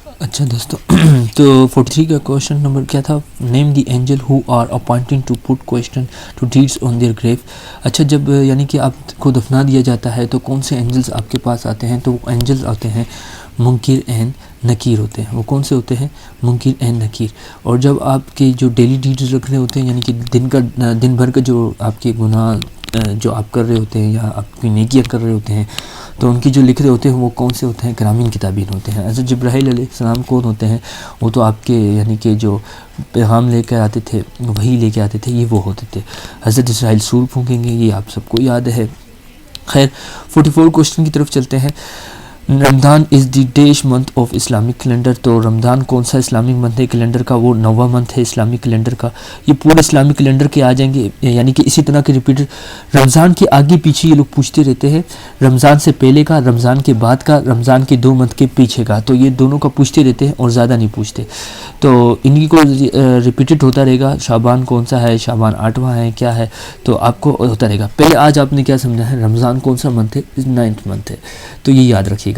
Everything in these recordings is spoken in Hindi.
अच्छा दोस्तों, तो 43 का क्वेश्चन नंबर क्या था? Name the angel who are appointed to put question to deeds on their grave. अच्छा, जब यानी कि आपको दफना दिया जाता है तो कौन से एंजल्स आपके पास आते हैं? तो वो एंजल्स आते हैं मुनकिर एंड नकीर होते हैं। वो कौन से होते हैं? मुनकिर एंड नकीर। और जब आपके जो डेली डीड्स रख रहे होते हैं, यानी कि दिन भर का जो आपके गुनाह जो आप कर रहे होते हैं या आपकी नेकियां कर रहे होते हैं, तो उनकी जो लिख रहे होते हैं वो कौन से होते हैं? करामीन किताबीन होते हैं। हज़रत जिब्राईल अलैहिस्सलाम कौन होते हैं? वो तो आपके यानी कि जो पैगाम लेकर आते थे, वही लेके आते थे, ये वो होते थे। हज़रत इसराइल सूर फूंकेंगे, ये आप सबको याद है। खैर, 44 क्वेश्चन की तरफ चलते हैं। Ramzan is the dash month of Islamic calendar. तो रमज़ान कौन सा इस्लामिक मंथ है कैलेंडर का? वो 9वां मंथ है इस्लामिक कैलेंडर का। ये पूरे इस्लामिक कैलेंडर के आ जाएंगे, यानी कि इसी तरह के रिपीटेड रमज़ान के आगे पीछे ये लोग पूछते रहते हैं। रमज़ान से पहले का, रमज़ान के बाद का, रमज़ान के 2 मंथ के पीछे का, तो ये दोनों का पूछते रहते हैं और ज़्यादा नहीं पूछते। तो इन्हीं को रिपीटेड होता रहेगा। शाबान कौन सा है? शाबान 8वां है, क्या है? तो आपको होता रहेगा। पहले आज आपने क्या समझा है? रमज़ान कौन सा मंथ है? 9th मंथ है, तो ये याद रखिएगा।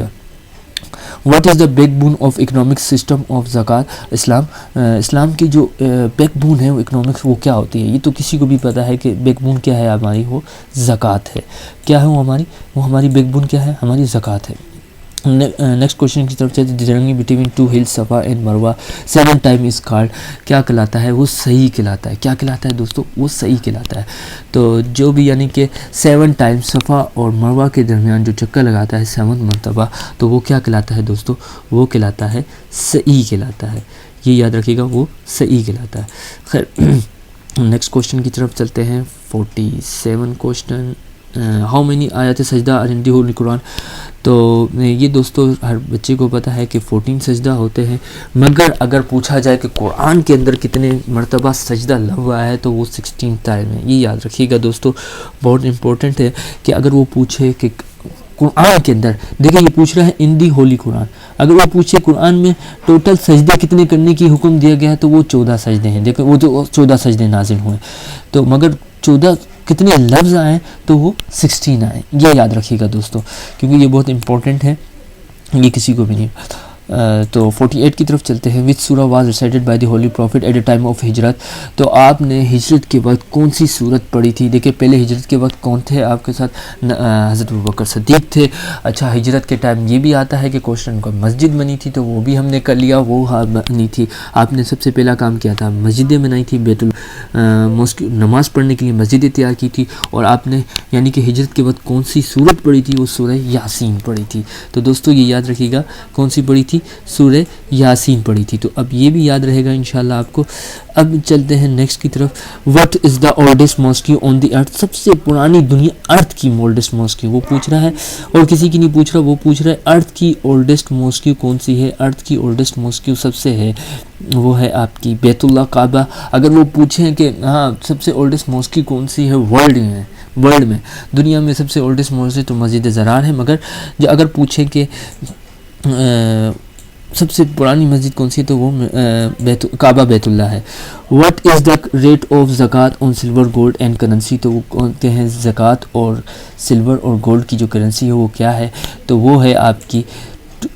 What is the backbone of economic system of zakat Islam. इस्लाम की जो बैकबोन है वो इकोनॉमिक्स, वो क्या होती है? ये तो किसी को भी पता है कि बैकबोन क्या है हमारी, वो ज़कात है। क्या है वो हमारी बैकबोन क्या है? हमारी ज़कात है। नेक्स्ट क्वेश्चन की तरफ चलते। जर्नी बिटवीन 2 हिल्स सफ़ा एंड मरवा 7 टाइम इज़ कॉल्ड। क्या कहलाता है? वो सही कहलाता है। क्या कहलाता है दोस्तों? वो सही कहलाता है। तो जो भी यानी कि 7 टाइम सफ़ा और मरवा के दरमियान जो चक्कर लगाता है 7 मरतबा, तो वो क्या कहलाता है दोस्तों? वो कहलाता है सही कहलाता है। ये याद रखिएगा, वो सही कहलाता है। खैर, नेक्स्ट क्वेश्चन की तरफ चलते हैं। 47 क्वेश्चन। हाउ मैनी आयत सजदा are in the whole Quran. तो ये दोस्तों हर बच्चे को पता है कि 14 सजदा होते हैं, मगर अगर पूछा जाए कि कुरान के अंदर कितने मरतबा सजदा हुआ है तो वो 16 टाइम है। ये याद रखिएगा दोस्तों, बहुत इंपॉर्टेंट है कि अगर वो पूछे कि कुरान के अंदर, देखिए ये पूछ रहा है इन दी होली कुरान, अगर वो पूछे कुरान में टोटल सजदे कितने करने की हुक्म दिया गया है तो वो 14 सजदे हैं। देखो वो तो 14 सजदे नाजिल हुए, तो मगर 14 कितने लफ्ज़ आए तो वो 16 आए। ये याद रखिएगा दोस्तों, क्योंकि ये बहुत इंपॉर्टेंट है, ये किसी को भी नहीं पता। तो 48 की तरफ चलते हैं। विच सूरा was recited by the holy prophet at the time of हिजरत। तो आपने हिजरत के वक्त कौन सी सूरत पढ़ी थी? देखिए पहले हिजरत के वक्त कौन थे आपके साथ? हज़रत अबू बकर सिद्दीक़ थे। अच्छा, हिजरत के टाइम ये भी आता है कि क्वेश्चन को मस्जिद बनी थी, तो वो भी हमने कर लिया, वो बनी थी। आपने सबसे पहला काम किया था, मस्जिदें बनाई थी, बैतुल मॉस्क नमाज़ पढ़ने के लिए मस्जिदें तैयार की थी। और आपने यानी कि हिजरत के वक्त कौन सी सूरत पढ़ी थी? वो सूरह यासीन पढ़ी थी। तो दोस्तों ये याद रखिएगा, कौन सी पढ़ी थी? सूरह यासीन पढ़ी थी। तो अब ये भी याद रहेगा इंशाल्लाह आपको। अब चलते हैं नेक्स्ट की तरफ। What is the oldest mosque on the earth. सबसे पुरानी दुनिया अर्थ की ओल्डेस्ट मॉस्क वो पूछ रहा है, और किसी की नहीं पूछ रहा, वो पूछ रहा है अर्थ की ओल्डेस्ट मॉस्क कौन सी है। अर्थ की ओल्डेस्ट मॉस्क सबसे है, वो है आपकी बैतुल्लाह काबा। अगर वो पूछें कि हाँ सबसे ओल्डेस्ट मॉस्क कौन सी है वर्ल्ड में दुनिया में सबसे ओल्डेस्ट मॉस्क तो मस्जिद ज़रार है, मगर जो अगर पूछें कि सबसे पुरानी मस्जिद कौन सी है तो वो काबा बैतुल्ला है। What is the rate of zakat on silver gold and currency. तो वो कहते हैं ज़कात और सिल्वर और गोल्ड की जो करेंसी है वो क्या है? तो वो है आपकी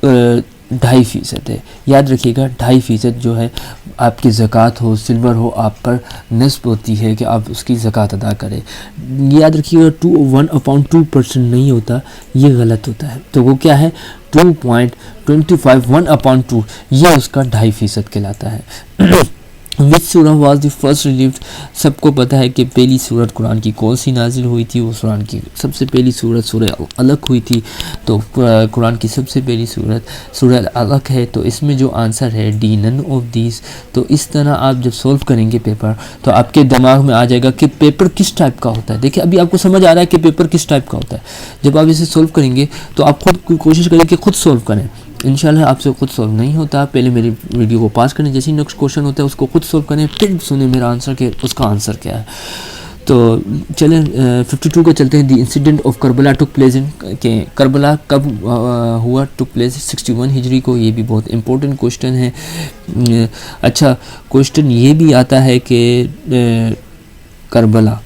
2.5% है। याद रखिएगा 2.5% जो है आपकी ज़कात हो, सिल्वर हो, आप पर नस्ब होती है कि आप उसकी ज़कात अदा करें। याद रखिएगा 1/2% नहीं होता, ये गलत होता है। तो वो क्या है? 2.25 1/2, यह उसका 2.5% कहलाता है। विच सूरा वाज द फर्स्ट रिलीव्ड। सबको पता है कि पहली सूरत कुरान की कौन सी नाजिल हुई थी? वो कुरान की सबसे पहली सूरत सूरह अलक हुई थी। तो कुरान की सबसे पहली सूरत सूरह अलक है। तो इसमें जो आंसर है डी, नन ऑफ दीज। तो इस तरह आप जब सॉल्व करेंगे पेपर, तो आपके दिमाग में आ जाएगा कि पेपर किस टाइप का होता है। देखिए अभी आपको समझ आ रहा है कि पेपर किस टाइप का होता है। जब आप इसे सॉल्व करेंगे तो आप खुद कोशिश करें कि खुद सॉल्व करें। इंशाल्लाह आपसे खुद सॉल्व नहीं होता, पहले मेरी वीडियो को पास करें, जैसे ही नेक्स्ट क्वेश्चन होता है उसको खुद सॉल्व करें, फिर सुने मेरा आंसर के उसका आंसर क्या है। तो चलें 52 को चलते हैं। The incident of Karbala took place in के करबला कब हुआ? टुक प्लेस 61 हिजरी को। ये भी बहुत इंपॉर्टेंट क्वेश्चन है। अच्छा, क्वेश्चन ये भी आता है कि करबला,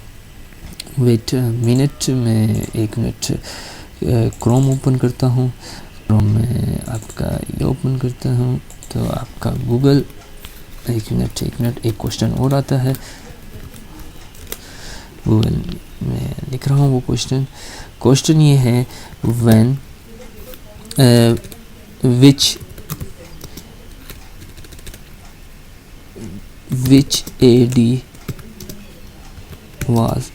वेट मिनट में 1 मिनट क्रोम ओपन करता हूँ। मैं आपका ये ओपन करता हूँ तो आपका गूगल, एक मिनट एक क्वेश्चन और आता है, गूगल में लिख रहा हूँ वो क्वेश्चन ये है, when which AD was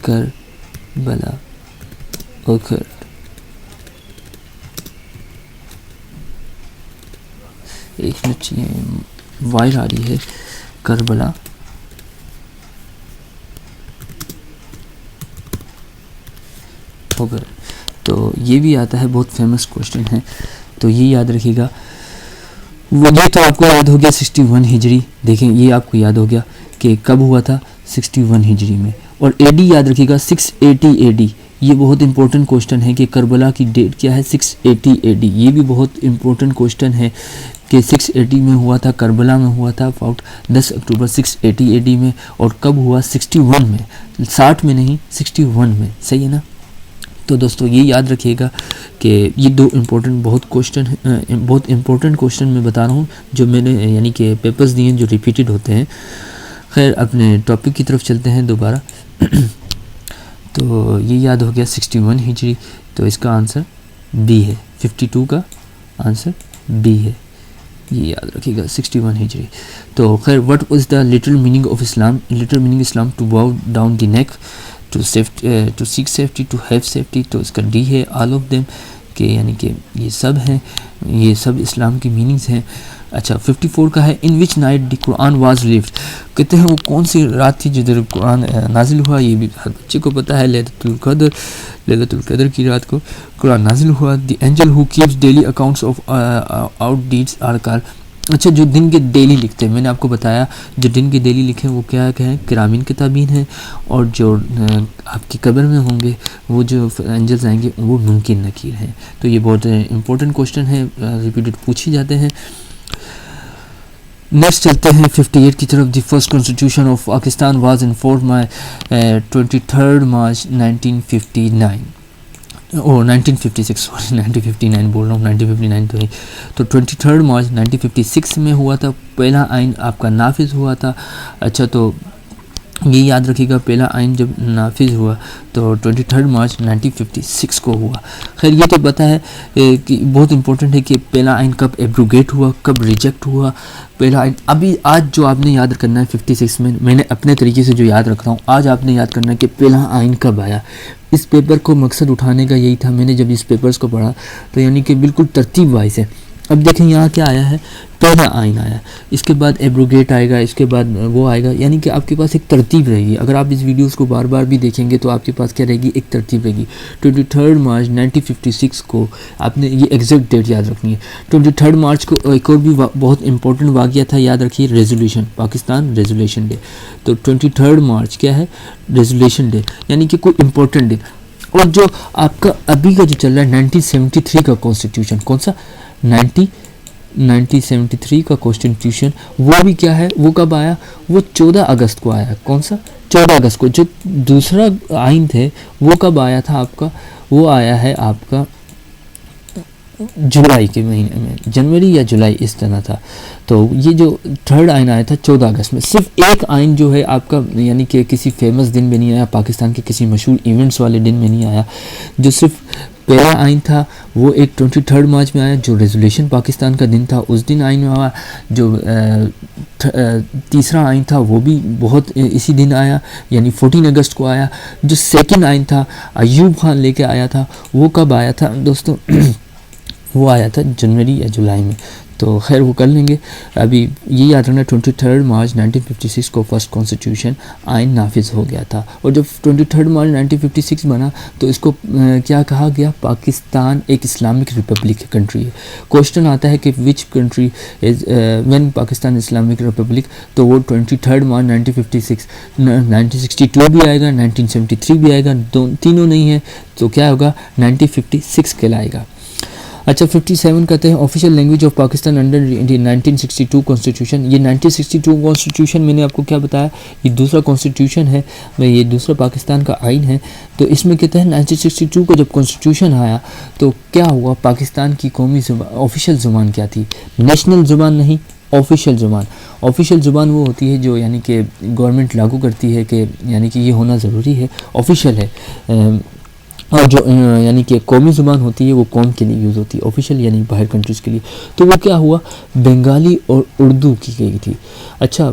Karbala occurred? एक मिनट, ये वायर आ रही है, करबला ओकर। तो ये भी आता है, बहुत फेमस क्वेश्चन है, तो ये याद रखिएगा। वो ये तो आपको याद हो गया 61 हिजरी, देखें ये आपको याद हो गया कि कब हुआ था, 61 हिजरी में। और एडी याद रखिएगा 680 एडी, ये बहुत इंपॉर्टेंट क्वेश्चन है कि करबला की डेट क्या है, 680 एडी। ये भी बहुत इंपॉर्टेंट क्वेश्चन है कि 680 में हुआ था, करबला में हुआ था अबाउट 10 अक्टूबर 680 एडी में। और कब हुआ, 61 में, 60 में नहीं 61 में, सही है ना। तो दोस्तों ये याद रखिएगा कि ये दो इम्पोर्टेंट बहुत इम्पोर्टेंट क्वेश्चन मैं बता रहा हूँ जो मैंने यानी कि पेपर्स दिए हैं जो रिपीटेड होते हैं। खैर अपने टॉपिक की तरफ चलते हैं दोबारा। तो ये याद हो गया 61 हिजरी, तो इसका आंसर बी है, 52 का आंसर बी है, ये याद रखिएगा 61 हिजरी। तो खैर what was the literal meaning of Islam, literal meaning Islam to bow down the neck, to seek safety, to have safety, तो इसका डी है ऑल ऑफ देम, के यानी कि ये सब हैं, ये सब इस्लाम की मीनिंग्स हैं। अच्छा 54 का है, in which night the Quran was revealed, कहते हैं वो कौन सी रात थी जिधर कुरान नाजिल हुआ। ये भी हर बच्चे को पता है, लैलतुल कदर की रात को कुरान नाजिल हुआ। The angel who keeps daily accounts of out deeds are called, अच्छा जो दिन के डेली लिखते हैं, मैंने आपको बताया जो दिन के डेली लिखे वो क्या है, किरामीन किताबीन हैं। और जो आपकी कब्र में होंगे वो जो एंजल्स आएंगे वो मुमकिन नकीर हैं। तो ये बहुत इंपॉर्टेंट क्वेश्चन है, रिपीटेड पूछे जाते हैं। नेक्स्ट चलते हैं 58 की तरफ। The first constitution of Pakistan was in force my 23 March 1959 oh 1956, sorry 1959 बोल रहा हूँ, 1959 तो है। तो 23 मार्च 1956 में हुआ था, पहला आइन आपका नाफिज हुआ था। अच्छा तो ये याद रखिएगा, पहला आइन जब नाफिज हुआ तो 23 मार्च 1956 को हुआ। खैर ये तो पता है कि बहुत इंपॉर्टेंट है कि पहला आइन कब एब्रोगेट हुआ, कब रिजेक्ट हुआ पहला आइन। अभी आज जो आपने याद करना है 56 में, मैंने अपने तरीके से जो याद रख रहा हूँ, आज आपने याद करना है कि पहला आइन कब आया। इस पेपर को मकसद उठाने का यही था, मैंने जब इस पेपर्स को पढ़ा तो यानी कि बिल्कुल तरतीब वाइज है। अब देखें यहाँ क्या आया है, पहला आइन आया, इसके बाद एब्रोगेट आएगा, इसके बाद वो आएगा, यानी कि आपके पास एक तरतीब रहेगी। अगर आप इस वीडियोस को बार बार भी देखेंगे तो आपके पास क्या रहेगी, एक तरतीब रहेगी। 23 मार्च 1956 को आपने ये एग्जैक्ट डेट याद रखनी है। 23 मार्च को एक और भी बहुत इंपॉर्टेंट वाक़या था, याद रखिए, रेजोल्यूशन, पाकिस्तान रेजोल्यूशन डे। तो 23 मार्च क्या है, रेजोल्यूशन डे, यानी कि कोई इंपॉर्टेंट डे। और जो आपका अभी का जो चल रहा है 1973 का कॉन्स्टिट्यूशन, कौन सा 1973 का कॉन्स्टिट्यूशन, वो भी क्या है, वो कब आया, वो 14 अगस्त को आया। कौन सा, 14 अगस्त को। जो दूसरा आइन थे वो कब आया था आपका, वो आया है आपका जुलाई के महीने में, जनवरी या जुलाई इस तरह था। तो ये जो थर्ड आइन आया था 14 अगस्त में। सिर्फ एक आइन जो है आपका यानी कि किसी फेमस दिन में नहीं आया, पाकिस्तान के किसी मशहूर इवेंट्स वाले दिन में नहीं आया। जो सिर्फ पहला आइन था वो एक 23 मार्च में आया, जो रेजोल्यूशन पाकिस्तान का दिन था उस दिन आइन में आया। जो तीसरा आइन था वो भी बहुत इसी दिन आया, यानी 14 अगस्त को आया। जो सेकंड आइन था अयूब खान लेके आया था, वो कब आया था दोस्तों वो आया था जनवरी या जुलाई में। तो खैर वो कर लेंगे। अभी ये याद रखना 23 मार्च 1956 को फर्स्ट कॉन्स्टिट्यूशन आइन नाफिज हो गया था। और जब 23 मार्च 1956 बना तो इसको क्या कहा गया, पाकिस्तान एक इस्लामिक रिपब्लिक कंट्री है। क्वेश्चन आता है कि which country is when Pakistan Islamic Republic, तो वो 23 मार्च 1956, 1962 भी आएगा, 1973 भी आएगा, तीनों नहीं है तो क्या होगा 1956 कहलाएगा। अच्छा 57 कहते हैं official language of Pakistan under 1962 constitution. ये 1962 कॉन्स्टिट्यूशन मैंने आपको क्या बताया, ये दूसरा कॉन्स्टिट्यूशन है, ये दूसरा पाकिस्तान का आइन है। तो इसमें कहते हैं 1962 को जब कॉन्स्टिट्यूशन आया तो क्या हुआ, पाकिस्तान की कौमी ऑफिशियल ज़ुबान क्या थी, नेशनल ज़ुबान नहीं, ऑफिशियल ज़ुबान। ऑफिशियल ज़ुबान वो होती है जो यानी कि गवर्नमेंट लागू करती है कि यानी कि ये होना ज़रूरी है, ऑफिशियल है। और जो यानी कि कौमी ज़ुबान होती है वो कौम के लिए यूज़ होती है, ऑफिशियल यानी बाहर कंट्रीज़ के लिए। तो वो क्या हुआ, बंगाली और उर्दू की गई थी। अच्छा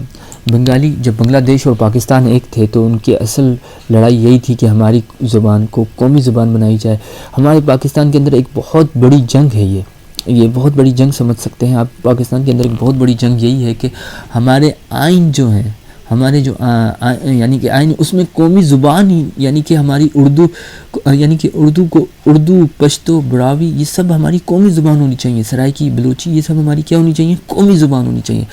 बंगाली, जब बांग्लादेश और पाकिस्तान एक थे तो उनकी असल लड़ाई यही थी कि हमारी ज़ुबान को कौमी ज़ुबान बनाई जाए। हमारे पाकिस्तान के अंदर एक बहुत बड़ी जंग है, ये बहुत बड़ी जंग समझ सकते हैं आप। पाकिस्तान के अंदर एक बहुत बड़ी जंग यही है कि हमारे आइन जो हैं, हमारे जो यानी कि आइन, उसमें कौमी ज़ुबान ही यानी कि हमारी उर्दू, यानी कि उर्दू, पश्तो, ब्रावी, ये सब हमारी कौमी ज़ुबान होनी चाहिए। सराइकी, बलूची, ये सब हमारी क्या होनी चाहिए, कौमी ज़ुबान होनी चाहिए,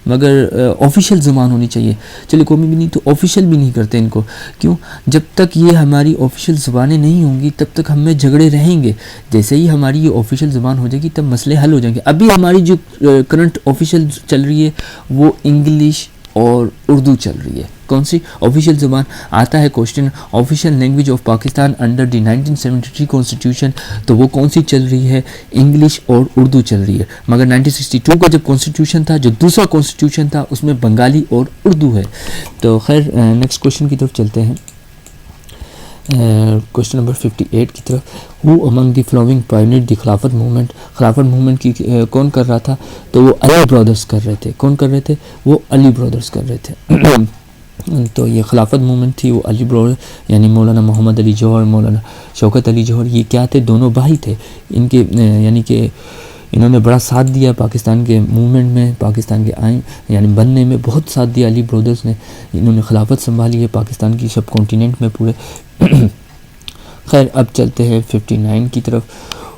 मगर ऑफिशियल ज़ुबान होनी चाहिए। चलिए कौमी भी नहीं तो ऑफिशियल भी नहीं करते इनको, क्यों, जब तक ये हमारी ऑफिशियल ज़ुबानें नहीं होंगी तब तक हम में झगड़े रहेंगे। जैसे ही हमारी ये ऑफिशियल ज़ुबान हो जाएगी तब मसले हल हो जाएंगे। अभी हमारी जो करंट ऑफिशियल चल रही है वो इंग्लिश और उर्दू चल रही है। कौन सी ऑफिशियल ज़ुबान, आता है question official language of Pakistan under the 1973 constitution, तो वो कौन सी चल रही है, इंग्लिश और उर्दू चल रही है। मगर 1962 का जब कॉन्स्टिट्यूशन था, जो दूसरा कॉन्स्टिट्यूशन था, उसमें बंगाली और उर्दू है। तो खैर नेक्स्ट क्वेश्चन की तरफ चलते हैं, क्वेश्चन नंबर 58 की तरफ। Who among the following pioneered the खिलाफत मूवमेंट, खिलाफत मूवमेंट की कौन कर रहा था, तो वो अली ब्रदर्स कर रहे थे। कौन कर रहे थे, वो अली ब्रदर्स कर रहे थे। तो ये खिलाफत मूवमेंट थी, वो अली ब्रदर यानी मौलाना मोहम्मद अली जौहर, मौलाना शौकत अली जौहर, ये क्या थे, दोनों भाई थे। इनके यानी कि इन्होंने बड़ा साथ दिया पाकिस्तान के मूवमेंट में, पाकिस्तान के आइन यानी बनने में बहुत साथ दिया अली ब्रदर्स ने। इन्होंने खिलाफत संभाली है पाकिस्तान की सब कॉन्टिनेंट में पूरे। खैर अब चलते हैं 59 की तरफ।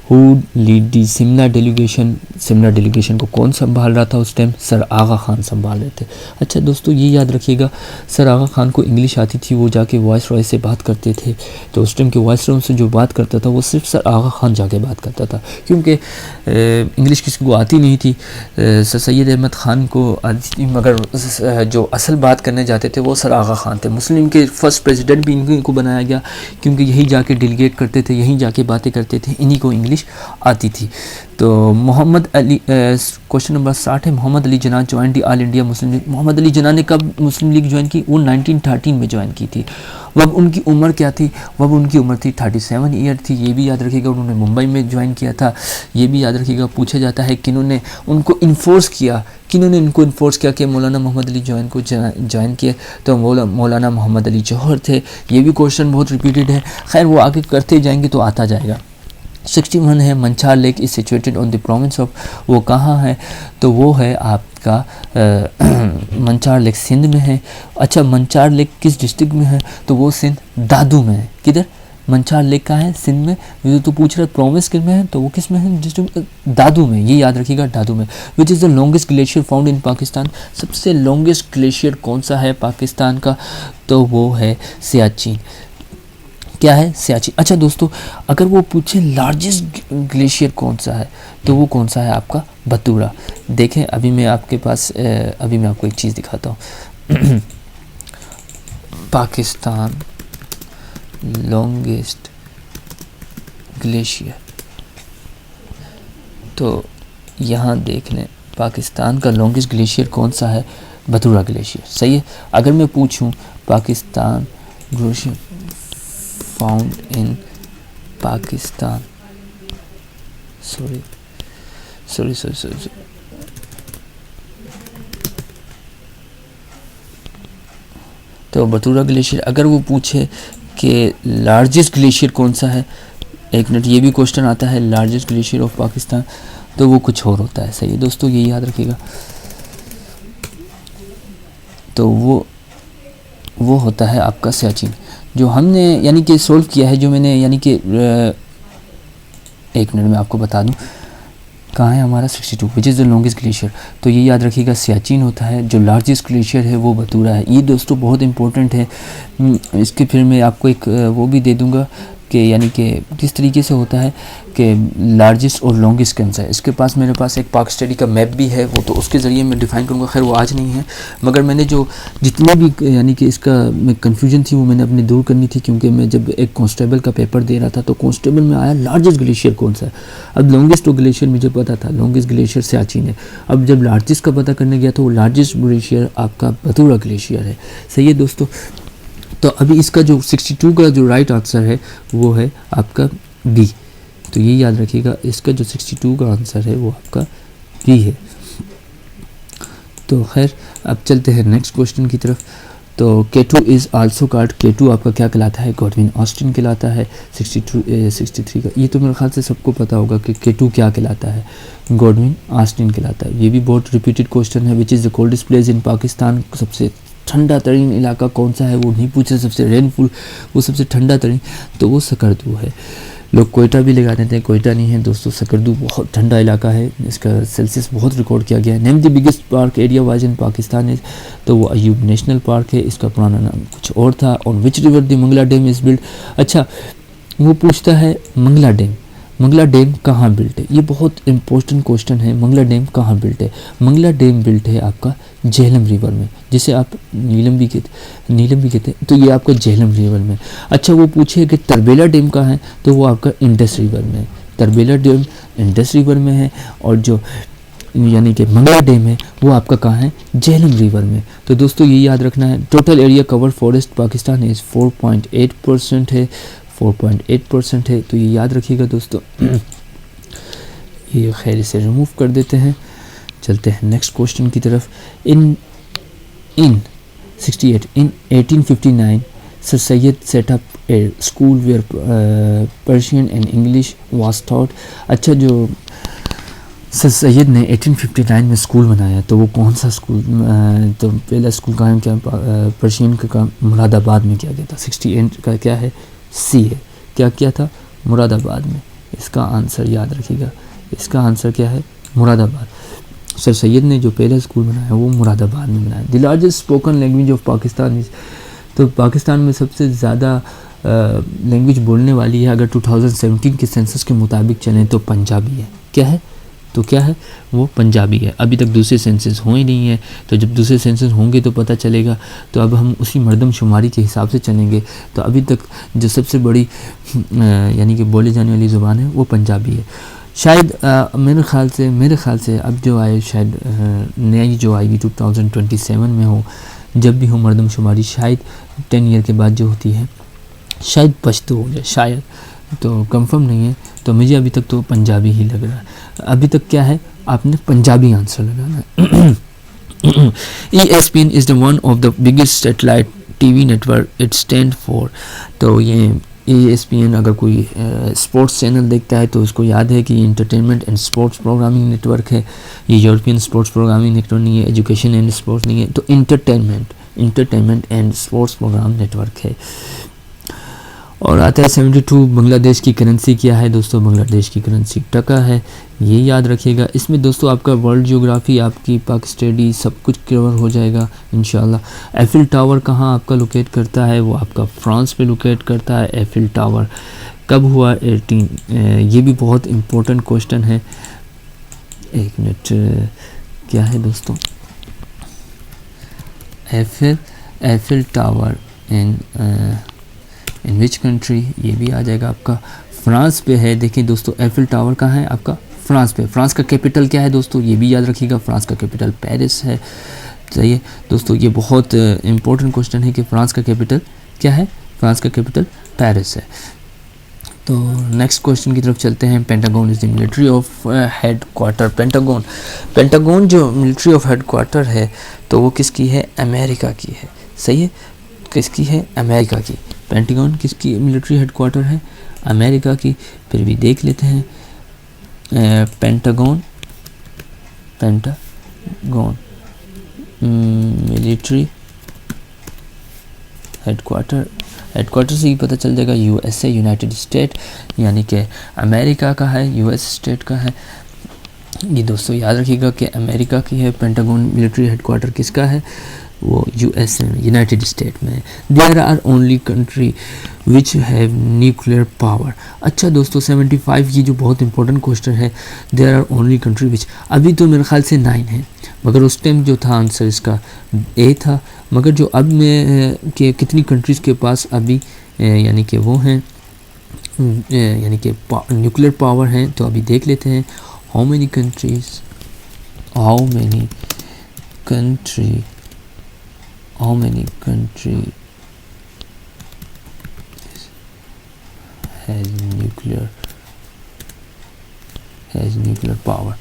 Who lead the Simla delegation, Simla delegation को कौन संभाल रहा था उस टाइम, सर आगा खान संभाल रहे थे। अच्छा दोस्तों ये याद रखिएगा, सर आगा खान को इंग्लिश आती थी, वो जाके वॉइस रॉय से बात करते थे। तो उस टाइम के वॉइस रॉय से जो बात करता था वो सिर्फ सर आगा खान जाके बात करता था, क्योंकि इंग्लिश किसी को आती नहीं थी। सर सैयद अहमद ख़ान को आती थी, मगर जो असल बात करने जाते थे वो सर आगा खान थे। मुस्लिम के फर्स्ट प्रेसिडेंट भी इन्हीं को बनाया गया, क्योंकि यही जाके डेलीगेट करते थे, यहीं जाके बातें करते थे, इन्हीं को इंग्लिश आती थी। तो मोहम्मद अली, क्वेश्चन नंबर 60 है, Mohammad Ali Jinnah join the All India Muslim League. Mohammad Ali Jinnah ने कब मुस्लिम लीग ज्वाइन की, वो 1913 में ज्वाइन की थी। वब उनकी उम्र क्या थी, वब उनकी उम्र थी 37 ईयर थी। ये भी याद रखिएगा, उन्होंने मुंबई में ज्वाइन किया था। ये भी याद रखिएगा, पूछा जाता है किन्होंने उनको इन्फोर्स किया, किन्होंने इनको इन्फोर्स किया कि मौलाना मोहम्मद अली जौहर को ज्वाइन किया, तो मौलाना मोहम्मद अली जौहर थे। ये भी क्वेश्चन बहुत रिपीटेड है, खैर वो आगे करते जाएंगे तो आता जाएगा। 61 है, Manchar lake is situated on the province of, वो कहाँ है, तो वो है आपका मंचार लेक सिंध में है। अच्छा मंचार लेक किस डिस्ट्रिक्ट में है, तो वो सिंध दादू में है। किधर, मंचार लेक का है सिंध में। ये तो पूछ रहा है प्रोविंस किस में है, तो वो किस में है, डिस्ट्रिक्ट दादू में, ये याद रखिएगा दादू में। Which is the longest glacier found in Pakistan, सबसे लॉन्गेस्ट ग्लेशियर कौन सा है पाकिस्तान का, तो वो है सियाचिन। क्या है, सियाचिन। अच्छा दोस्तों अगर वो पूछे लार्जेस्ट ग्लेशियर कौन सा है, तो वो कौन सा है आपका, बतूरा। देखें अभी मैं आपके पास अभी मैं आपको एक चीज़ दिखाता हूँ। पाकिस्तान लॉन्गेस्ट ग्लेशियर, तो यहाँ देख लें पाकिस्तान का लॉन्गेस्ट ग्लेशियर कौन सा है, बतूरा ग्लेशियर। सही है। अगर मैं पूछूं Pakistan glacier found in Pakistan, sorry, तो बतूरा ग्लेशियर। अगर वो पूछे कि लार्जेस्ट ग्लेशियर कौन सा है, एक मिनट, ये भी क्वेश्चन आता है लार्जेस्ट ग्लेशियर ऑफ पाकिस्तान, तो वो कुछ और होता है। सही है दोस्तों, ये याद रखिएगा। तो वो होता है आपका सियाचिन, जो हमने यानी कि सोल्व किया है, जो मैंने यानी कि एक मिनट में आपको बता दूं कहाँ है हमारा 62, which is the longest glacier. तो ये याद रखिएगा सियाचिन होता है, जो लार्जेस्ट ग्लेशियर है वो बतूरा है। ये दोस्तों बहुत इंपॉर्टेंट है। इसके फिर मैं आपको एक वो भी दे दूँगा, कि यानी कि किस तरीके से होता है कि लार्जेस्ट और लॉन्गेस्ट कौन सा है। इसके पास मेरे पास एक पाक स्टडी का मैप भी है, वो तो उसके ज़रिए मैं डिफ़ाइन करूँगा, खैर वो आज नहीं है, मगर मैंने जो जितने भी यानी कि इसका मैं कन्फ्यूजन थी वो मैंने अपनी दूर करनी थी, क्योंकि मैं जब एक कांस्टेबल का पेपर दे रहा था तो कांस्टेबल में आया लार्जेस्ट ग्लेशियर कौन सा है। अब लॉन्गेस्ट तो ग्लेशियर मुझे पता था, लॉन्गेस्ट ग्लेशियर सियाचिन है। अब जब लार्जेस्ट का पता करने गया तो वो लार्जेस्ट ग्लेशियर आपका बतूरा ग्लेशियर है। सही है दोस्तों, तो अभी इसका जो 62 का जो राइट आंसर है वो है आपका बी। तो ये याद रखिएगा, इसका जो 62 का आंसर है वो आपका बी है। तो खैर अब चलते हैं नेक्स्ट क्वेश्चन की तरफ। तो K2 is also called, K2 आपका क्या कहलाता है, गॉडविन ऑस्टिन कहलाता है। 63 का ये तो मेरे ख्याल से सबको पता होगा कि K2 क्या कहलाता है, गॉडविन ऑस्टिन कहलाता है। ये भी बहुत रिपीटेड क्वेश्चन है। Which is the coldest place in Pakistan, सबसे ठंडा तरीन इलाका कौन सा है, वो नहीं पूछे। सबसे रेनफुल, वो सबसे ठंडा तरीन, तो वो सकरदू है। लोग कोयटा भी लगा देते हैं, कोयटा नहीं है दोस्तों, सकरदू बहुत ठंडा इलाका है, इसका सेल्सियस बहुत रिकॉर्ड किया गया है। Name the biggest park area wise in Pakistan is, तो वो अयूब नेशनल पार्क है, इसका पुराना नाम कुछ और था। और which river the Mangla dam is build, अच्छा वो पूछता है मंगला डैम, मंगला डैम कहाँ बिल्ट है, ये बहुत इंपॉर्टेंट क्वेश्चन है। मंगला डैम कहाँ बिल्ट है, मंगला डैम बिल्ट है आपका झेलम रिवर में, जिसे आप नीलम भी कहते हैं, तो ये आपका झेलम रिवर में। अच्छा वो पूछे कि तरबेला डैम कहाँ है, तो वो आपका इंडस रिवर में, तरबेला डैम इंडस रिवर में है। और जो यानी कि मंगला डैम है वो आपका कहाँ है, झेलम रिवर में। तो दोस्तों ये याद रखना है। Total area cover forest Pakistan is 4.8% है, 4.8% है, तो ये याद रखिएगा दोस्तों। ये खैर इसे रिमूव कर देते हैं, चलते हैं नेक्स्ट क्वेश्चन की तरफ। In 1859 Sir Syed set up a school where Persian and English was taught. अच्छा जो सर सैयद ने 1859 में स्कूल बनाया, तो वो कौन सा स्कूल, तो पहला स्कूल कायम किया पर्शियन का काम मुरादाबाद में किया गया था। 68 का क्या है, सी है, क्या किया था, मुरादाबाद में। इसका आंसर याद रखिएगा, इसका आंसर क्या है, मुरादाबाद। सर सैयद ने जो पहला स्कूल बनाया वो मुरादाबाद में बनाया। The largest spoken language of Pakistan is, तो पाकिस्तान में सबसे ज़्यादा लैंग्वेज बोलने वाली है अगर 2017 के सेंसस के मुताबिक चलें तो पंजाबी है। क्या है, तो क्या है, वो पंजाबी है। अभी तक दूसरे सेंसस हो ही नहीं है, तो जब दूसरे सेंसस होंगे तो पता चलेगा। तो अब हम उसी मर्दमशुमारी के हिसाब से चलेंगे। तो अभी तक जो सबसे बड़ी यानी कि बोली जाने वाली ज़ुबान है वो पंजाबी है। शायद मेरे ख़्याल से अब जो आए शायद नई जो आएगी 2027 में हो, जब भी हो मर्दमशुमारी, शायद 10 ईयर के बाद जो होती है शायद पश्तो हो जाए, शायद, तो कंफर्म नहीं है। तो मुझे अभी तक तो पंजाबी ही लग रहा है। अभी तक क्या है, आपने पंजाबी आंसर लगाना है। ESPN is the one of the biggest satellite TV network it stand for. तो ये ESPN अगर कोई स्पोर्ट्स चैनल देखता है तो उसको याद है कि ये entertainment and sports programming network है। ये यूरोपियन स्पोर्ट्स प्रोग्रामिंग नेटवर्क नहीं है, एजुकेशन एंड स्पोर्ट्स नहीं है, तो entertainment and sports program network है। और आता है 72। बांग्लादेश की करेंसी क्या है दोस्तों, बांग्लादेश की करेंसी टका है, ये याद रखिएगा। इसमें दोस्तों आपका वर्ल्ड ज्योग्राफी, आपकी पाक स्टडी सब कुछ कवर हो जाएगा इंशाल्लाह। एफिल टावर कहाँ आपका लोकेट करता है, वो आपका फ्रांस पे लोकेट करता है। एफिल टावर कब हुआ, 18, ये भी बहुत इम्पोर्टेंट क्वेश्चन है। एक मिनट, क्या है दोस्तों, Eiffel tower in which country, ये भी आ जाएगा आपका फ्रांस पे है। देखिए दोस्तों एफिल टावर कहाँ है आपका, फ्रांस पे। फ्रांस का कैपिटल क्या है दोस्तों, ये भी याद रखिएगा, फ्रांस का कैपिटल पेरिस है। सही है दोस्तों, ये बहुत इंपॉर्टेंट क्वेश्चन है कि फ्रांस का कैपिटल क्या है, फ्रांस का कैपिटल पेरिस है। तो नेक्स्ट क्वेश्चन की तरफ चलते हैं। Pentagon is the military of head quarter. Pentagon जो मिलिट्री ऑफ हेड क्वार्टर है तो वो किसकी है, अमेरिका की है। सही है, किसकी है, अमेरिका की। पेंटागन किसकी मिलिट्री हेड क्वार्टर है, अमेरिका की। फिर भी देख लेते हैं, पेंटागन मिलिट्री हेडक्वार्टर से ही पता चल जाएगा, USA यूनाइटेड स्टेट, यानी कि अमेरिका का है, US स्टेट का है। ये दोस्तों याद रखिएगा कि अमेरिका की है पेंटागन मिलिट्री हेडक्वार्टर किसका है, वो यूएस में, यूनाइटेड स्टेट में। There are only country which have nuclear power. अच्छा दोस्तों 75 ये जो बहुत इंपॉर्टेंट क्वेश्चन है, there are only country which, अभी तो मेरे ख्याल से 9 है, मगर उस टाइम जो था आंसर इसका ए था, मगर जो अब में कि कितनी कंट्रीज़ के पास अभी यानी कि वो हैं यानी कि न्यूक्लियर पावर हैं, तो अभी देख लेते हैं। How many country has nuclear power.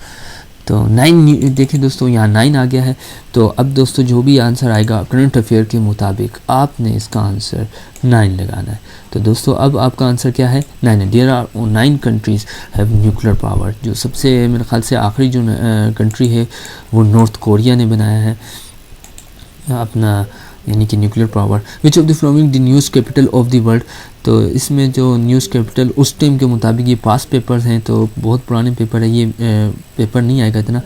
तो 9 देखिए दोस्तों यहाँ 9 आ गया है। तो अब दोस्तों जो भी आंसर आएगा करंट अफेयर के मुताबिक आपने इसका आंसर 9 लगाना है। तो दोस्तों अब आपका आंसर क्या है? 9 है। There are 9 countries have nuclear power. जो सबसे मेरे ख्याल से आखिरी जो कंट्री है वो नॉर्थ कोरिया ने बनाया है अपना यानी कि nuclear power. Which of the following the news capital of the world. तो इसमें जो न्यूज़ कैपिटल उस टाइम के मुताबिक, ये पास पेपर्स हैं तो बहुत पुराने पेपर है, ये पेपर नहीं आएगा इतना।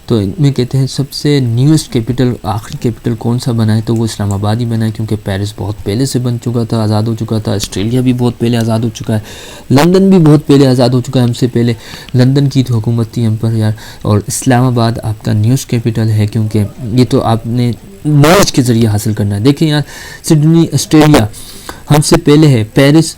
तो इनमें कहते हैं सबसे न्यूज़ कैपिटल, आखिरी कैपिटल कौन सा बना है, तो वो इस्लामाबाद ही बना है, क्योंकि पेरिस बहुत पहले से बन चुका था, आज़ाद हो चुका था। ऑस्ट्रेलिया भी बहुत पहले आज़ाद हो चुका है, लंदन भी बहुत पहले आज़ाद हो चुका है, हमसे पहले लंदन की तो हुकूमत थी हम पर यार। और इस्लामाबाद आपका न्यूज़ कैपिटल है, क्योंकि ये तो आपने नॉलेज के ज़रिए हासिल करना है। देखिए यार, सिडनी ऑस्ट्रेलिया हमसे पहले है, पेरिस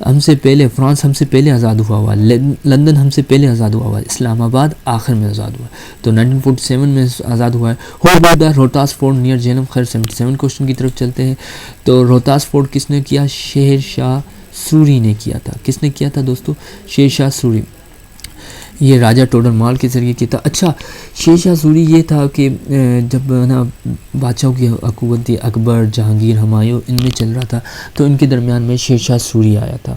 हमसे पहले, फ्रांस हमसे पहले आज़ाद हुआ, लंदन हमसे पहले आज़ाद हुआ, इस्लामाबाद आखिर में आज़ाद हुआ, तो 1947 में आज़ाद हुआ है। हो about the Rohtas fort near Jhelum. खैर 77 क्वेश्चन की तरफ चलते हैं। तो रोहतास फोर्ट किसने किया? शेर शाह सूरी ने किया था। किसने किया था दोस्तों? शेर शाह सूरी। ये राजा टोडरमाल के ज़रिए किया था। अच्छा, शेर शाह सूरी ये था कि जब ना बादशाहों की हुकूमत थी, अकबर, जहांगीर, हुमायूं, इनमें चल रहा था, तो इनके दरमियान में शेर शाह सूरी आया था।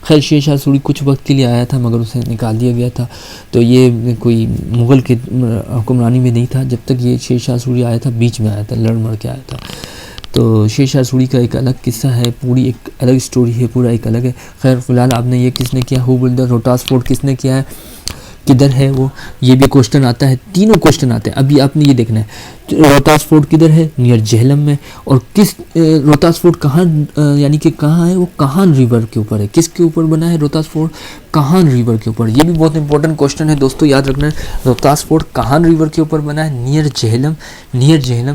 खैर शेर शाह सूरी कुछ वक्त के लिए आया था, मगर उसे निकाल दिया गया था। तो ये कोई मुग़ल के हुक्मरानी में नहीं था, जब तक ये शेर शाह सूरी आया था, बीच में आया था, लड़ मर के आया था। तो शेर शाह सूरी का एक अलग किस्सा है, पूरी एक अलग स्टोरी है, पूरा एक अलग है। खैर फ़िलहाल आपने ये किसने किया, who build the Rohtas fort किसने किया है, किधर है वो, ये भी क्वेश्चन आता है। तीनों क्वेश्चन आते हैं। अभी आपने ये देखना है रोहतास फोर्ट किधर है, नियर झेलम में, और किस रोहतास फोर्ट कहाँ यानी कि कहाँ है, वो काहान रिवर के ऊपर है। किसके ऊपर बना है रोहतास फोर्ट? काहान रिवर के ऊपर। ये भी बहुत इंपॉर्टेंट क्वेश्चन है दोस्तों, याद रखना है। रोहतास फोर्ट काहान रिवर के ऊपर बना है, नियर झेलम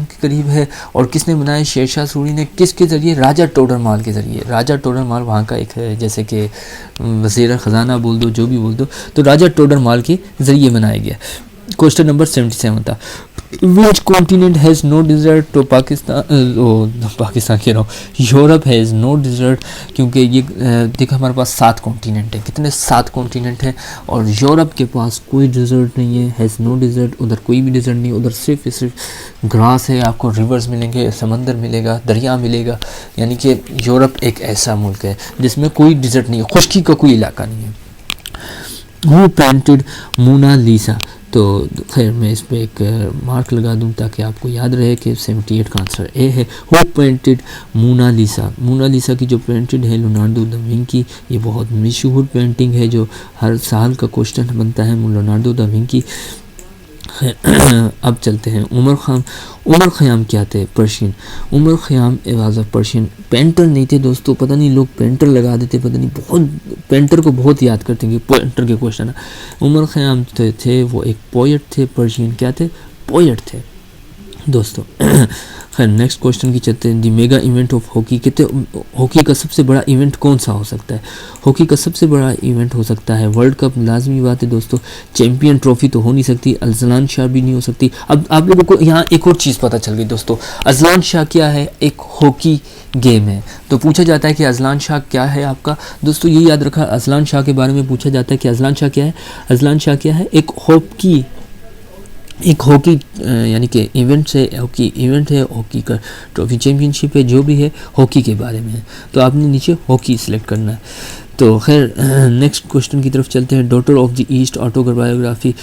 के करीब है। और किसने बनाया? शेर शाह सूरी ने। किसके ज़रिए? राजा टोडरमाल के ज़रिए। राजा टोडरमाल वहाँ का एक है, जैसे कि वज़ीर ख़जाना बोल दो, जो भी बोल दो, तो राजा टोडरमाल के ज़रिए बनाया गया। क्वेश्चन नंबर 77 था, which continent has no desert? तो पाकिस्तान कह रहा हूँ, यूरोप हैज़ नो डिज़र्ट, क्योंकि ये देखो हमारे पास 7 कॉन्टिनेंट है। कितने? 7 कॉन्टिनेंट हैं, और यूरोप के पास कोई डिज़र्ट नहीं है, हैज़ नो डिज़र्ट। उधर कोई भी डिज़र्ट नहीं, उधर सिर्फ ग्रास है, आपको रिवर्स मिलेंगे, समंदर मिलेगा, दरिया मिलेगा। यानी कि यूरोप एक ऐसा मुल्क है जिसमें कोई डिज़र्ट नहीं है, खुश्की का कोई इलाका नहीं है। Who painted Mona Lisa? तो खैर मैं इस पर एक मार्क लगा दूं ताकि आपको याद रहे कि 78 का आंसर ए है। Who painted Mona Lisa? मोनालिसा की जो पेंटेड है लियोनार्डो दा विंची। ये बहुत मशहूर पेंटिंग है जो हर साल का क्वेश्चन बनता है, लियोनार्डो दा विंची। अब चलते हैं उमर ख़याम क्या थे? Persian. Omar Khayyam was a Persian. Painter नहीं थे दोस्तों, पता नहीं लोग पेंटर लगा देते, पता नहीं, बहुत पेंटर को बहुत याद करते हैं कि पेंटर के क्वेश्चन है। उमर ख़याम थे वो एक पोएट थे, पर्शियन क्या थे? पोएट थे दोस्तों। खैर नेक्स्ट क्वेश्चन की चलते हैं। दी मेगा इवेंट ऑफ हॉकी। कहते हॉकी का सबसे बड़ा इवेंट कौन सा हो सकता है? हॉकी का सबसे बड़ा इवेंट हो सकता है वर्ल्ड कप। लाजमी बात है दोस्तों, चैंपियन ट्रॉफी तो हो नहीं सकती, अजलान शाह भी नहीं हो सकती। अब आप लोगों को यहाँ एक और चीज़ पता चल गई दोस्तों, अजलान शाह क्या है? एक हॉकी गेम है। तो पूछा जाता है कि अजलान शाह क्या है आपका दोस्तों, ये याद रखा, अजलान शाह के बारे में पूछा जाता है कि अजलान शाह क्या है। अजलान शाह क्या है? एक हॉकी यानी कि इवेंट है, हॉकी इवेंट है, हॉकी का ट्रॉफी चैम्पियनशिप है, जो भी है हॉकी के बारे में है। तो आपने नीचे हॉकी सिलेक्ट करना है। तो खैर नेक्स्ट क्वेश्चन की तरफ चलते हैं। Daughter of the east autobiography.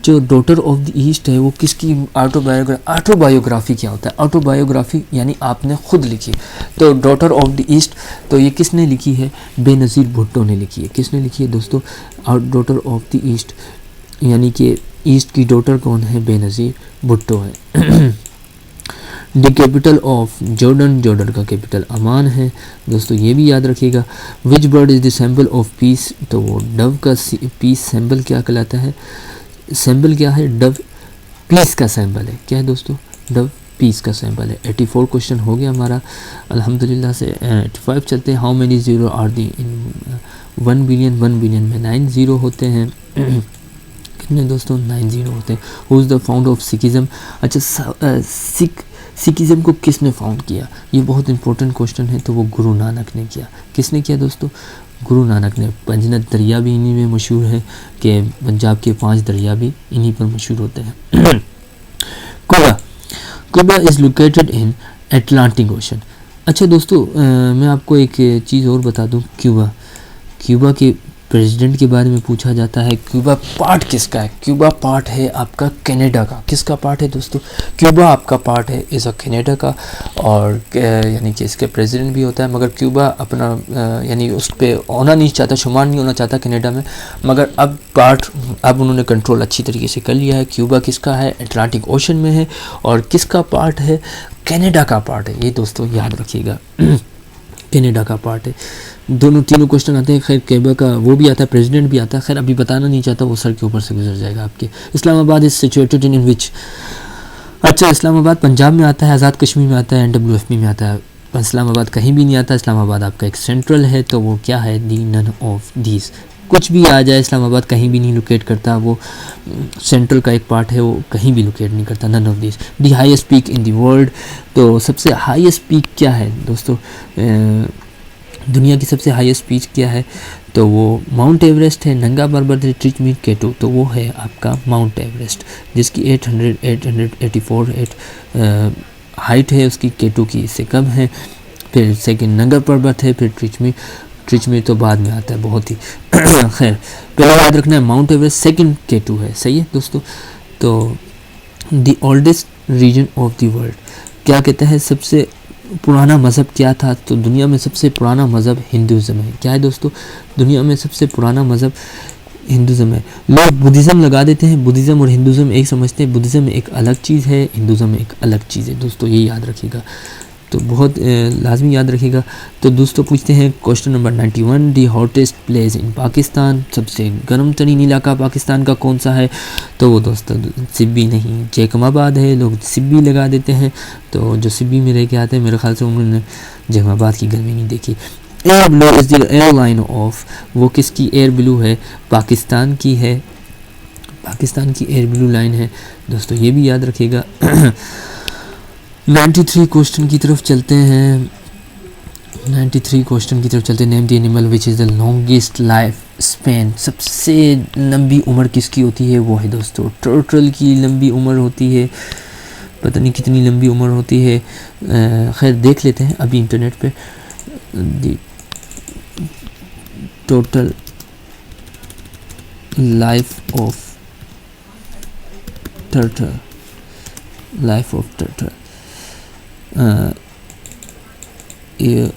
जो डॉटर ऑफ द ईस्ट है वो किसकी ऑटोबायोग्राफी क्या होता है? ऑटोबायोग्राफी यानी आपने खुद लिखी। तो डॉटर ऑफ द ईस्ट, तो ये किसने लिखी है? बेनज़ीर भुट्टो ने लिखी है। किसने लिखी है दोस्तों? डॉटर ऑफ द ईस्ट, यानी कि ईस्ट की डॉटर कौन है? बेनज़ीर भुट्टो है। The capital of Jordan, Jordan का कैपिटल अमान है दोस्तों, ये भी याद रखिएगा। Which bird is the symbol of peace, तो वो डव का पीस सिंबल क्या कहलाता है, सिंबल क्या है, डव पीस का सिंबल है, क्या है दोस्तों, डव पीस का सिंबल है। 84 क्वेश्चन हो गया हमारा अल्हम्दुलिल्लाह से। 85 चलते हैं। How many zero are there in 1 billion, 1 billion में 9 ज़ीरो होते हैं कितने दोस्तों, 9 ज़ीरो होते हैं। Who is the founder of Sikhism, अच्छा सिखिज़म को किसने फाउंड किया, ये बहुत इंपॉर्टेंट क्वेश्चन है। तो वो गुरु नानक ने किया। किसने किया दोस्तों, गुरु नानक ने। पंजनद दरिया भी इन्हीं में मशहूर है कि पंजाब के 5 दरिया भी इन्हीं पर मशहूर होते हैं। Quba, Quba is located in Atlantic ocean. अच्छा दोस्तों मैं आपको एक चीज़ और बता दूं, क्यूबा, क्यूबा के प्रेसिडेंट के बारे में पूछा जाता है। क्यूबा पार्ट किसका है, क्यूबा पार्ट है आपका कनाडा का। किसका पार्ट है दोस्तों, क्यूबा आपका पार्ट है इज़ अ कनाडा का, और यानी कि इसके प्रेसिडेंट भी होता है। मगर क्यूबा अपना यानी उस पर होना नहीं चाहता, शुमार नहीं होना चाहता कनाडा में, मगर अब उन्होंने कंट्रोल अच्छी तरीके से कर लिया है। क्यूबा किसका है, अटलांटिक ओशन में है, और किसका पार्ट है, कनाडा का पार्ट है। ये दोस्तों याद रखिएगा कनाडा का पार्ट है। दोनों तीनों क्वेश्चन आते हैं। खैर क्यूबा का वो भी आता है, प्रेसिडेंट भी आता है। खैर अभी बताना नहीं चाहता, वो सर के ऊपर से गुजर जाएगा आपके। इस्लामाबाद इज सिचुएटेड इन विच, अच्छा इस्लामाबाद पंजाब में आता है, आज़ाद कश्मीर में आता है, NWFP में आता है। इस्लामाबाद कहीं भी नहीं आता। इस्लामाबाद आपका एक सेंट्रल है, तो वो क्या है, दी नन ऑफ दीज। कुछ भी आ जाए, इस्लामाबाद कहीं भी नहीं लोकेट करता, वो सेंट्रल का एक पार्ट है, वो कहीं भी लोकेट नहीं करता, none of this. The highest peak in the world, तो सबसे हाईएस्ट पीक क्या है दोस्तों, दुनिया की सबसे हाईएस्ट पीक क्या है, तो वो माउंट एवरेस्ट है। नंगा पर्वत है, ट्रिचमी केटू, तो वो है आपका माउंट एवरेस्ट, जिसकी 884 हाइट है उसकी, केटू की इससे कम है। फिर सेकंड नंगा पर्वत है, फिर ट्रिचमी तो बाद में आता है बहुत ही खैर पहले याद रखना है माउंट एवरेस्ट, सेकंड केटू है, सही है दोस्तों। तो the oldest region of the world, क्या कहते हैं सबसे पुराना मज़हब क्या था, तो दुनिया में सबसे पुराना मज़हब हिंदुज़म है। क्या है दोस्तों, दुनिया में सबसे पुराना मज़हब हिंदुज़म है। लोग बुद्धिज़्म लगा देते हैं, बुद्धिज़्म और हिंदुज़्म एक समझते हैं। बुद्धिज़्म एक अलग चीज़ है, हिंदुज़्म एक अलग चीज़ है दोस्तों, ये याद रखिएगा, तो बहुत लाजमी याद रखिएगा। तो दोस्तों पूछते हैं question number 91, the hottest place in Pakistan, सबसे गर्म तरीन इलाका पाकिस्तान का कौन सा है, तो वो दोस्तों सिब्बी नहीं, जैकमाबाद है। लोग सिब्बी लगा देते हैं, तो जो सिब्बी में रह के आते हैं मेरे ख्याल से उन्होंने जैकमाबाद की गर्मी नहीं देखी। Air blue is the airline of, वो किसकी एयर ब्लू है, पाकिस्तान की है, पाकिस्तान की एयर ब्लू लाइन है दोस्तों, ये भी याद रखिएगा। 93 क्वेश्चन की तरफ चलते हैं। 93 क्वेश्चन की तरफ चलते हैं। Name the animal which is the longest life span, सबसे लंबी उम्र किसकी होती है, वो है दोस्तों टर्टल की लंबी उम्र होती है। पता नहीं कितनी लंबी उम्र होती है, खैर देख लेते हैं अभी इंटरनेट पे। The total life of turtle, life of turtle, ये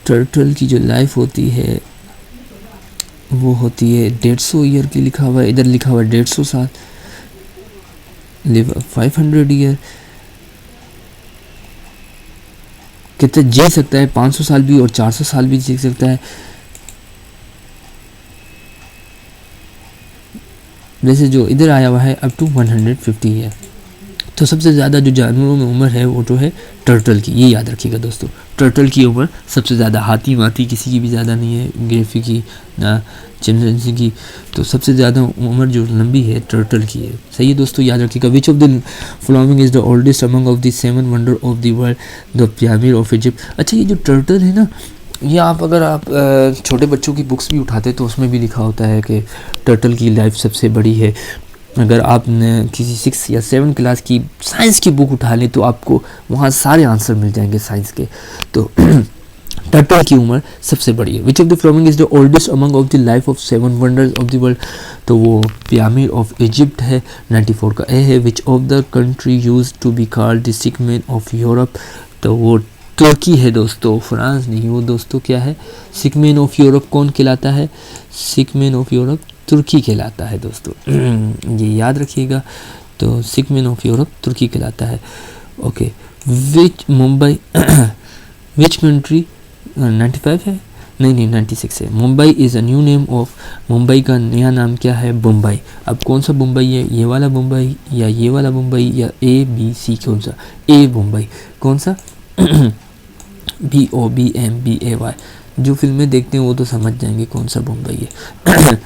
टर्टल की जो लाइफ होती है वो होती है 150 ईयर की, लिखा हुआ है इधर, लिखा हुआ है 150 साल, लिव 500 ईयर। कितने जी सकता है, 500 साल भी और 400 साल भी जी सकता है। वैसे जो इधर आया हुआ है अप टू 150 ईयर। तो सबसे ज़्यादा जो जानवरों में उम्र है वो तो है टर्टल की, ये याद रखिएगा दोस्तों, टर्टल की उम्र सबसे ज़्यादा, हाथी वाथी किसी की भी ज़्यादा नहीं है, गिरफ्फी की ना चिंपैंजी की, तो सबसे ज़्यादा उम्र जो लंबी है टर्टल की है, सही है दोस्तों, याद रखिएगा। विच of the following is the oldest among of the 7 wonder of the world, the pyramid of Egypt. अच्छा ये जो टर्टल है ना, ये अगर आप छोटे बच्चों की बुक्स भी उठाते तो उसमें भी लिखा होता है कि टर्टल की लाइफ सबसे बड़ी है। अगर आप किसी 6 या 7 क्लास की साइंस की बुक उठा लें तो आपको वहाँ सारे आंसर मिल जाएंगे साइंस के। तो टर्टल की उम्र सबसे बड़ी है। Which of the following is the oldest among of the life of 7 wonders of the world, तो वो पिरामिड ऑफ इजिप्ट है, 94 का ए है। Which of the country use to be called the sick man of Europe, तो वो तुर्की है दोस्तों, फ्रांस नहीं, वो दोस्तों क्या है, सिक मैन ऑफ यूरोप कौन कहलाता है, सिक मैन ऑफ यूरोप तुर्की कहलाता है दोस्तों, ये याद रखिएगा। तो सेगमेंट ऑफ यूरोप तुर्की कहलाता है। Okay, which Mumbai which country 95 है, नहीं 96 है। Mumbai is a new name of, Mumbai का नया नाम क्या है? मुंबई। अब कौन सा मुंबई है? ये वाला मुंबई या ये वाला मुंबई या ABC? कौन सा? ए मुंबई। कौन सा? BOMBAY। जो फिल्में देखते हैं वो तो समझ जाएंगे कौन सा मुंबई है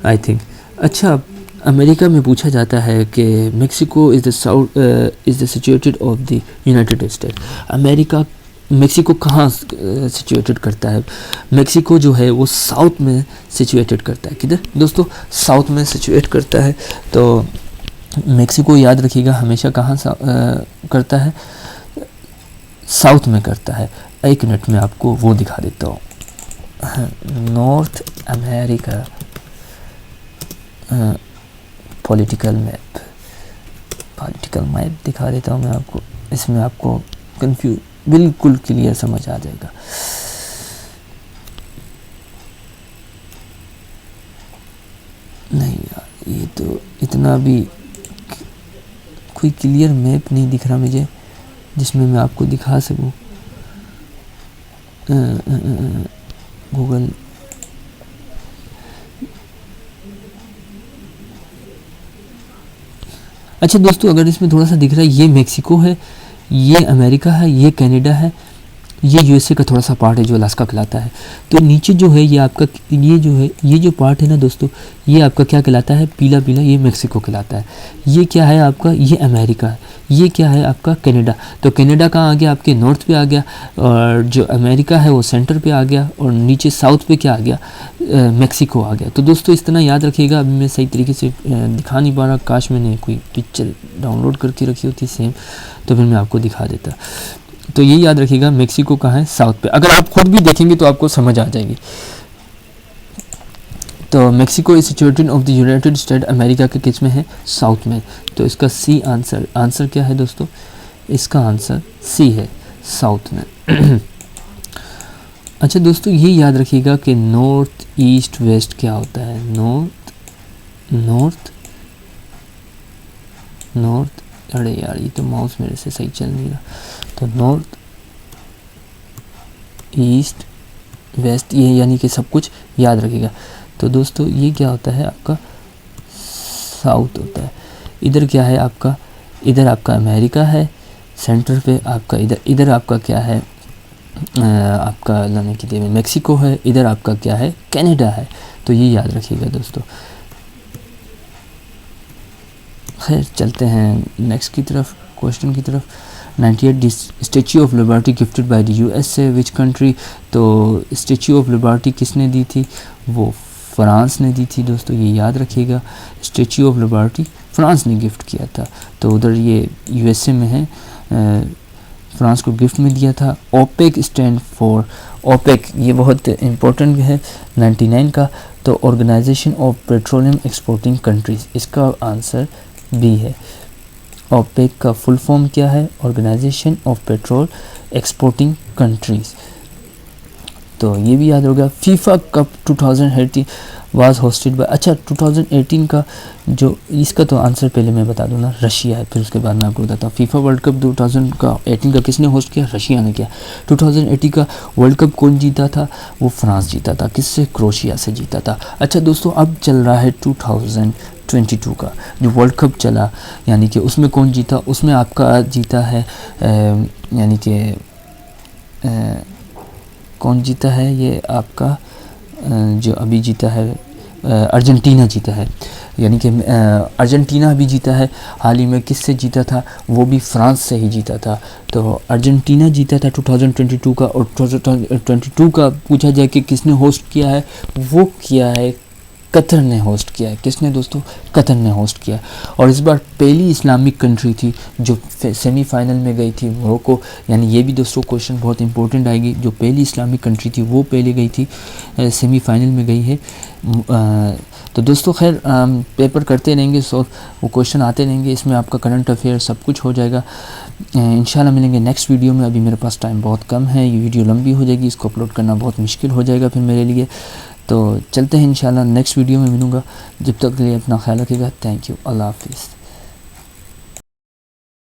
आई थिंक। अच्छा, अमेरिका में पूछा जाता है कि Mexico is the situated of the United state. America Mexico कहाँ सिचुएटेड करता है? मेक्सिको जो है वो साउथ में सिचुएटेड करता है। किधर दोस्तों? साउथ में सिचुएट करता है। तो मेक्सिको याद रखिएगा हमेशा कहाँ करता है? साउथ में करता है। एक मिनट में आपको वो दिखा देता हूँ, नॉर्थ अमेरिका पॉलिटिकल मैप दिखा देता हूँ मैं आपको। इसमें आपको बिल्कुल क्लियर समझ आ जाएगा। नहीं यार, ये तो इतना भी कोई क्लियर मैप नहीं दिख रहा मुझे जिसमें मैं आपको दिखा सकूं। गूगल अच्छा दोस्तों, अगर इसमें थोड़ा सा दिख रहा है, ये मेक्सिको है, ये अमेरिका है, ये कनाडा है, ये यूएसए का थोड़ा सा पार्ट है जो अलास्का कहलाता है। तो नीचे जो है ये आपका, ये जो पार्ट है ना दोस्तों, ये आपका क्या कहलाता है? पीला पीला, ये मेक्सिको कहलाता है। ये क्या है आपका? ये अमेरिका है। ये क्या है आपका? कनाडा। तो कनाडा कहाँ आ गया? आपके नॉर्थ पे आ गया, और जो अमेरिका है वो सेंटर पे आ गया, और नीचे साउथ पे क्या आ गया? मेक्सिको आ गया। तो दोस्तों इस तरह याद रखिएगा। अभी मैं सही तरीके से दिखा नहीं पा रहा, काश मैंने कोई पिक्चर डाउनलोड करके रखी होती सेम, तो फिर मैं आपको दिखा देता। तो ये याद रखिएगा, मेक्सिको कहाँ है? साउथ पे। अगर आप खुद भी देखेंगे तो आपको समझ आ जाएगी। तो Mexico is situated of the United state, America के किस में है? साउथ में। तो इसका सी आंसर क्या है दोस्तों? इसका आंसर सी है, साउथ में। अच्छा दोस्तों, ये याद रखिएगा कि नॉर्थ ईस्ट वेस्ट क्या होता है? नॉर्थ अरे यार, ये तो माउस मेरे से सही चल नहीं रहा। तो नॉर्थ ईस्ट वेस्ट, ये यानी कि सब कुछ याद रखिएगा। तो दोस्तों ये क्या होता है? आपका साउथ होता है। इधर क्या है आपका? इधर आपका अमेरिका है, सेंटर पे आपका इधर आपका क्या है? आपका लाने की देवी मेक्सिको है। इधर आपका क्या है? कनाडा है। तो ये याद रखिएगा दोस्तों। खैर चलते हैं नेक्स्ट की तरफ, क्वेश्चन की तरफ। 98 statue of liberty gifted by the USA which country? तो स्टैच्यू ऑफ लिबर्टी किसने दी थी? वो फ्रांस ने दी थी दोस्तों, ये याद रखिएगा। स्टैच्यू ऑफ लिबर्टी फ्रांस ने गिफ्ट किया था। तो उधर ये यूएसए में है, फ्रांस को गिफ्ट में दिया था। ओपेक स्टैंड फॉर, ओपेक ये बहुत इम्पोर्टेंट है 99 का। तो organisation of petroleum exporting countries, इसका आंसर बी है। ओपेक का फुल फॉर्म क्या है? Organisation of petrol exporting countries. तो ये भी याद होगा। FIFA cup 2018 was hosted by, अच्छा 2018 का जो इसका तो आंसर पहले मैं बता दूँ ना, रशिया है, फिर उसके बाद मैं आपको बताता हूँ। फीफा वर्ल्ड कप 2018 का किसने होस्ट किया? रशिया ने किया। 2018 का वर्ल्ड कप कौन जीता था? वो फ्रांस जीता था। किससे? क्रोएशिया से जीता था। अच्छा दोस्तों, अब चल रहा है 2022 का जो वर्ल्ड कप चला, यानी कि उसमें कौन जीता? उसमें आपका जीता है यानी कि कौन जीता है? ये आपका जो अभी जीता है अर्जेंटीना जीता है, यानी कि अर्जेंटीना भी जीता है। हाल ही में किससे जीता था? वो भी फ्रांस से ही जीता था। तो अर्जेंटीना जीता था 2022 का। और 2022 का पूछा जाए कि किसने होस्ट किया है? वो किया है कतर ने होस्ट किया है। किसने दोस्तों? कतर ने होस्ट किया। और इस बार पहली इस्लामिक कंट्री थी जो सेमीफाइनल में गई थी, मोरक्को। यानी ये भी दोस्तों क्वेश्चन बहुत इंपॉर्टेंट आएगी। जो पहली इस्लामिक कंट्री थी वो पहले गई थी, सेमीफाइनल में गई है। तो दोस्तों खैर पेपर करते रहेंगे, सो वो क्वेश्चन आते रहेंगे, इसमें आपका करंट अफेयर सब कुछ हो जाएगा। इंशाल्लाह मिलेंगे नेक्स्ट वीडियो में। अभी मेरे पास टाइम बहुत कम है, ये वीडियो लंबी हो जाएगी, इसको अपलोड करना बहुत मुश्किल हो जाएगा फिर मेरे लिए। तो चलते हैं इंशाल्लाह नेक्स्ट वीडियो में मिलूँगा। जब तक के लिए अपना ख्याल रखिएगा। Thank you. अल्लाह हाफिज़।